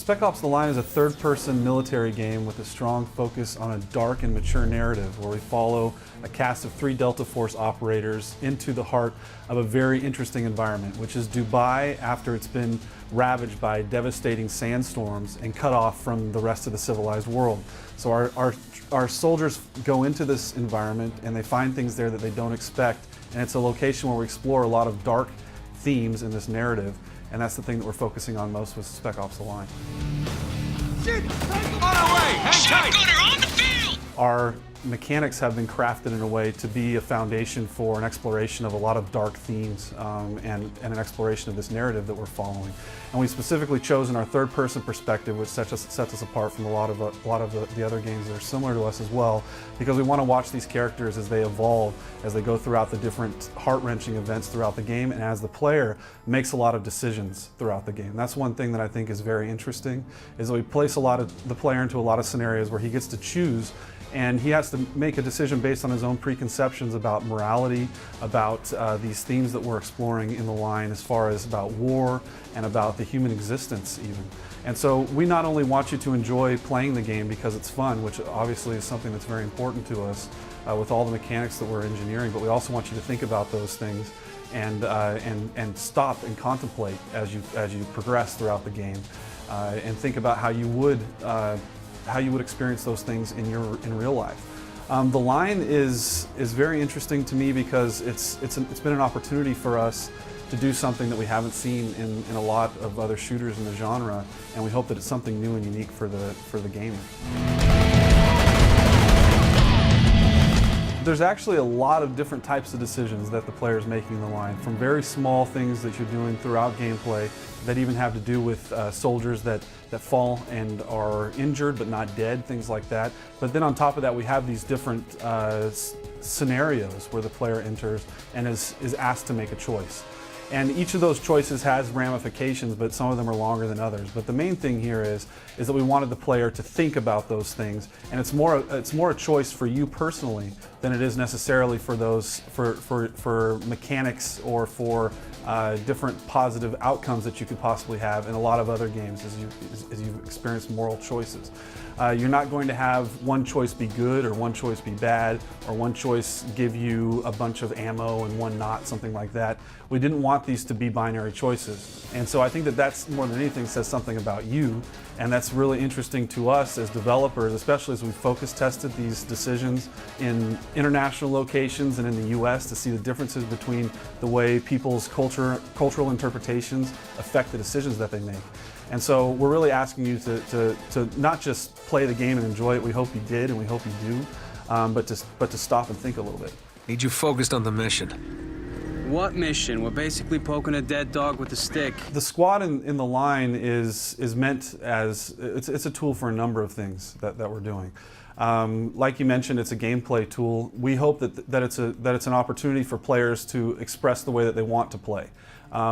Spec Ops: The Line is a third-person military game with a strong focus on a dark and mature narrative where we follow a cast of 3 Delta Force operators into the heart of a very interesting environment, which is Dubai after it's been ravaged by devastating sandstorms and cut off from the rest of the civilized world. So our soldiers go into this environment and they find things there that they don't expect, and it's a location where we explore a lot of dark themes in this narrative. And that's the thing that we're focusing on most with Spec Ops: The Line. Shit! On our way! Hang tight! Shotgunner on the field! Our mechanics have been crafted in a way to be a foundation for an exploration of a lot of dark themes and an exploration of this narrative that we're following. And we've specifically chosen our third-person perspective, which sets us apart from a lot of the other games that are similar to us as well, because we want to watch these characters as they evolve, as they go throughout the different heart-wrenching events throughout the game, and as the player makes a lot of decisions throughout the game. That's one thing that I think is very interesting, is that we place the player into a lot of scenarios where he gets to choose, and he has to make a decision based on his own preconceptions about morality, about these themes that we're exploring in the line as far as about war and about the human existence even. And so we not only want you to enjoy playing the game because it's fun, which obviously is something that's very important to us with all the mechanics that we're engineering, but we also want you to think about those things and stop and contemplate as you progress throughout the game and think about how you would experience those things in real life. The Line is very interesting to me because it's been an opportunity for us to do something that we haven't seen in a lot of other shooters in the genre, and we hope that it's something new and unique for the gaming. There's actually a lot of different types of decisions that the player is making in the line, from very small things that you're doing throughout gameplay that even have to do with soldiers that fall and are injured but not dead, things like that. But then on top of that, we have these different scenarios where the player enters and is asked to make a choice. And each of those choices has ramifications, but some of them are longer than others. But the main thing here is that we wanted the player to think about those things, and it's more a choice for you personally than it is necessarily for those for mechanics or for different positive outcomes that you could possibly have in a lot of other games as you experience moral choices. You're not going to have one choice be good or one choice be bad or one choice give you a bunch of ammo and one not, something like that. We didn't want these to be binary choices. And so I think that that's more than anything says something about you, and that's really interesting to us as developers, especially as we focus tested these decisions in international locations and in the US to see the differences between the way people's cultural interpretations affect the decisions that they make. And so we're really asking you to not just play the game and enjoy it. We hope you did, and we hope you do, but to stop and think a little bit. Need you focused on the mission. What mission? We're basically poking a dead dog with a stick. The squad in the line is meant as it's a tool for a number of things that we're doing. Like you mentioned, it's a gameplay tool. We hope that it's an opportunity for players to express the way that they want to play.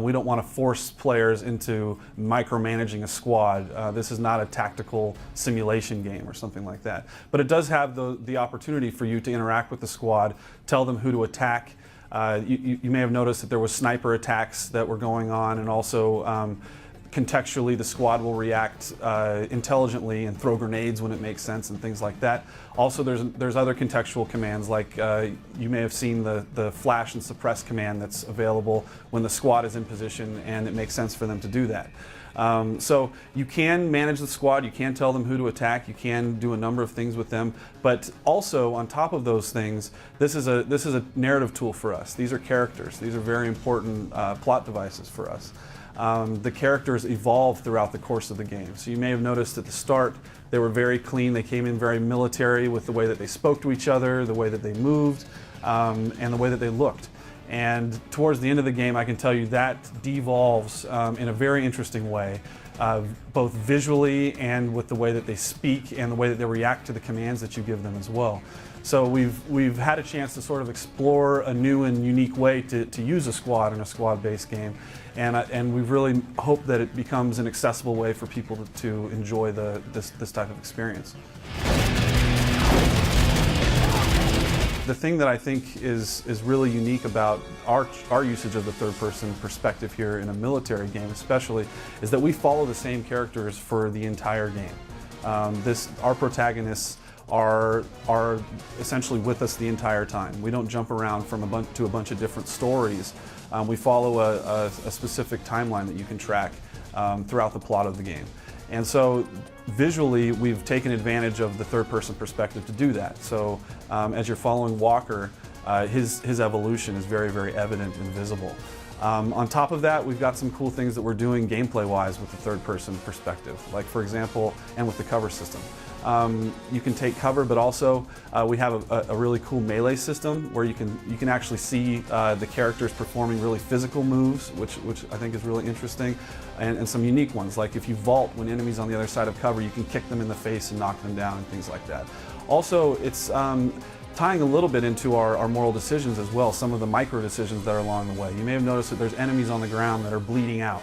We don't want to force players into micromanaging a squad. This is not a tactical simulation game or something like that. But it does have the opportunity for you to interact with the squad, tell them who to attack. You may have noticed that there was sniper attacks that were going on, and also contextually the squad will react intelligently and throw grenades when it makes sense and things like that. Also there's other contextual commands, like you may have seen the flash and suppress command that's available when the squad is in position and it makes sense for them to do that. So you can manage the squad, you can tell them who to attack, you can do a number of things with them, but also on top of those things, this is a narrative tool for us. These are characters. These are very important plot devices for us. The characters evolve throughout the course of the game. So you may have noticed at the start they were very clean. They came in very military with the way that they spoke to each other, the way that they moved, and the way that they looked. And towards the end of the game, I can tell you that devolves in a very interesting way, both visually and with the way that they speak and the way that they react to the commands that you give them as well. So we've had a chance to sort of explore a new and unique way to use a squad in a squad-based game, and we really hope that it becomes an accessible way for people to enjoy this type of experience. the thing that I think is really unique about our usage of the third-person perspective here in a military game especially is that we follow the same characters for the entire game. Our protagonists are essentially with us the entire time. We don't jump around from to a bunch of different stories. We follow a specific timeline that you can track throughout the plot of the game. And so visually, we've taken advantage of the third-person perspective to do that. So as you're following Walker, his evolution is very, very evident and visible. On top of that, we've got some cool things that we're doing gameplay-wise with the third-person perspective, like for example, and with the cover system. You can take cover, but also we have a really cool melee system where you can actually see the characters performing really physical moves, which I think is really interesting, and some unique ones, like if you vault when enemies on the other side of cover, you can kick them in the face and knock them down and things like that. Also, it's tying a little bit into our moral decisions as well, some of the micro decisions that are along the way. You may have noticed that there's enemies on the ground that are bleeding out.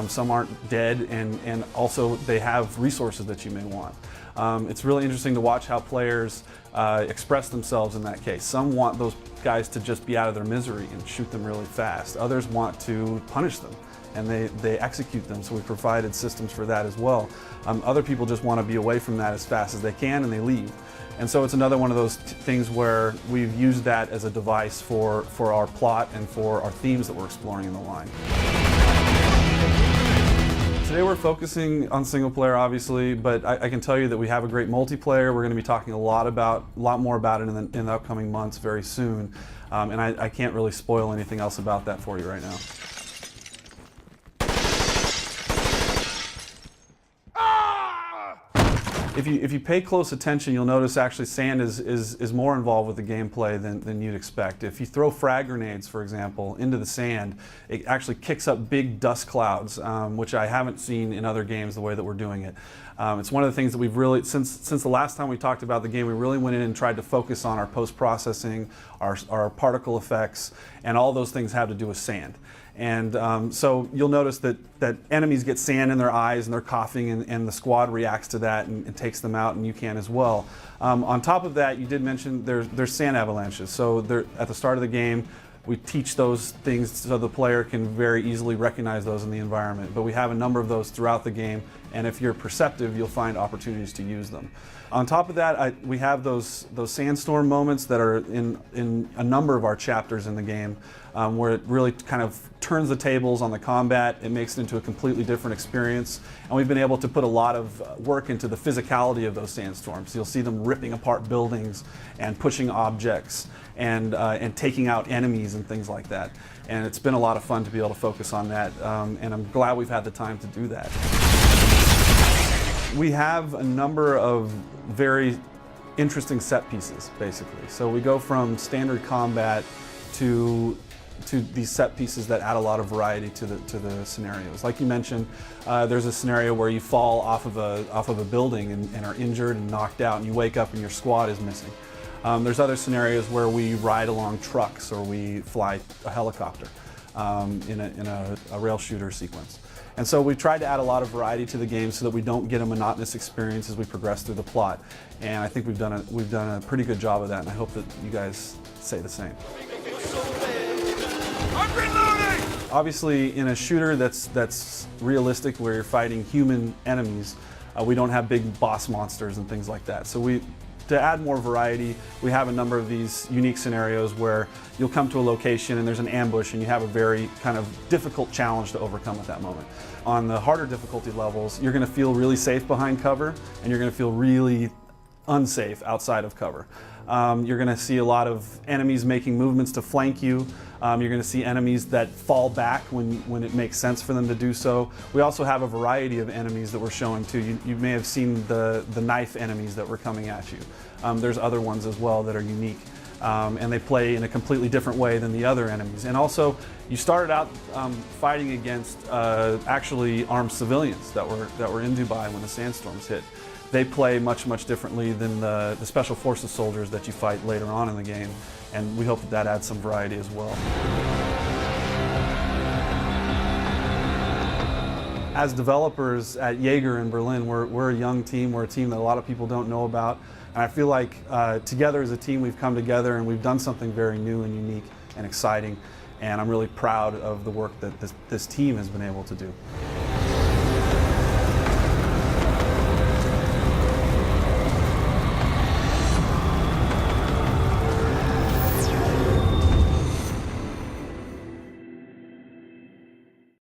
Some aren't dead, and also they have resources that you may want. It's really interesting to watch how players express themselves in that case. Some want those guys to just be out of their misery and shoot them really fast. Others want to punish them, and they execute them, so we provided systems for that as well. Other people just want to be away from that as fast as they can, and they leave. And so it's another one of those things where we've used that as a device for our plot and for our themes that we're exploring in the line. Today we're focusing on single player, obviously, but I can tell you that we have a great multiplayer. We're going to be talking a lot more about it in the upcoming months very soon, and I can't really spoil anything else about that for you right now. If you pay close attention, you'll notice actually sand is more involved with the gameplay than you'd expect. If you throw frag grenades, for example, into the sand, it actually kicks up big dust clouds, which I haven't seen in other games the way that we're doing it. It's one of the things that we've really, since the last time we talked about the game, we really went in and tried to focus on our post-processing, our particle effects, and all those things have to do with sand. And so you'll notice that enemies get sand in their eyes and they're coughing, and the squad reacts to that and takes them out, and you can as well. On top of that, you did mention there's sand avalanches. So at the start of the game, we teach those things so the player can very easily recognize those in the environment. But we have a number of those throughout the game, and if you're perceptive, you'll find opportunities to use them. On top of that, we have those sandstorm moments that are in a number of our chapters in the game, where it really kind of turns the tables on the combat. It makes it into a completely different experience, and we've been able to put a lot of work into the physicality of those sandstorms. You'll see them ripping apart buildings and pushing objects and taking out enemies and things like that. And it's been a lot of fun to be able to focus on that, and I'm glad we've had the time to do that. We have a number of very interesting set pieces, basically. So we go from standard combat to these set pieces that add a lot of variety to the scenarios. Like you mentioned, there's a scenario where you fall off of a building and are injured and knocked out, and you wake up and your squad is missing. There's other scenarios where we ride along trucks or we fly a helicopter in a rail shooter sequence. And so we tried to add a lot of variety to the game so that we don't get a monotonous experience as we progress through the plot. And I think we've done a pretty good job of that, and I hope that you guys say the same. I'm reloading! Obviously, in a shooter that's realistic, where you're fighting human enemies, we don't have big boss monsters and things like that. So to add more variety, we have a number of these unique scenarios where you'll come to a location and there's an ambush and you have a very kind of difficult challenge to overcome at that moment. On the harder difficulty levels, you're going to feel really safe behind cover, and you're going to feel really unsafe outside of cover. You're going to see a lot of enemies making movements to flank you. You're going to see enemies that fall back when it makes sense for them to do so. We also have a variety of enemies that we're showing too. You may have seen the knife enemies that were coming at you. There's other ones as well that are unique, and they play in a completely different way than the other enemies. And also, you started out fighting against actually armed civilians that were in Dubai when the sandstorms hit. They play much differently than the Special Forces soldiers that you fight later on in the game, and we hope that adds some variety as well. As developers at Jaeger in Berlin, we're a young team. We're a team that a lot of people don't know about. And I feel like together as a team we've come together and we've done something very new and unique and exciting. And I'm really proud of the work that this team has been able to do.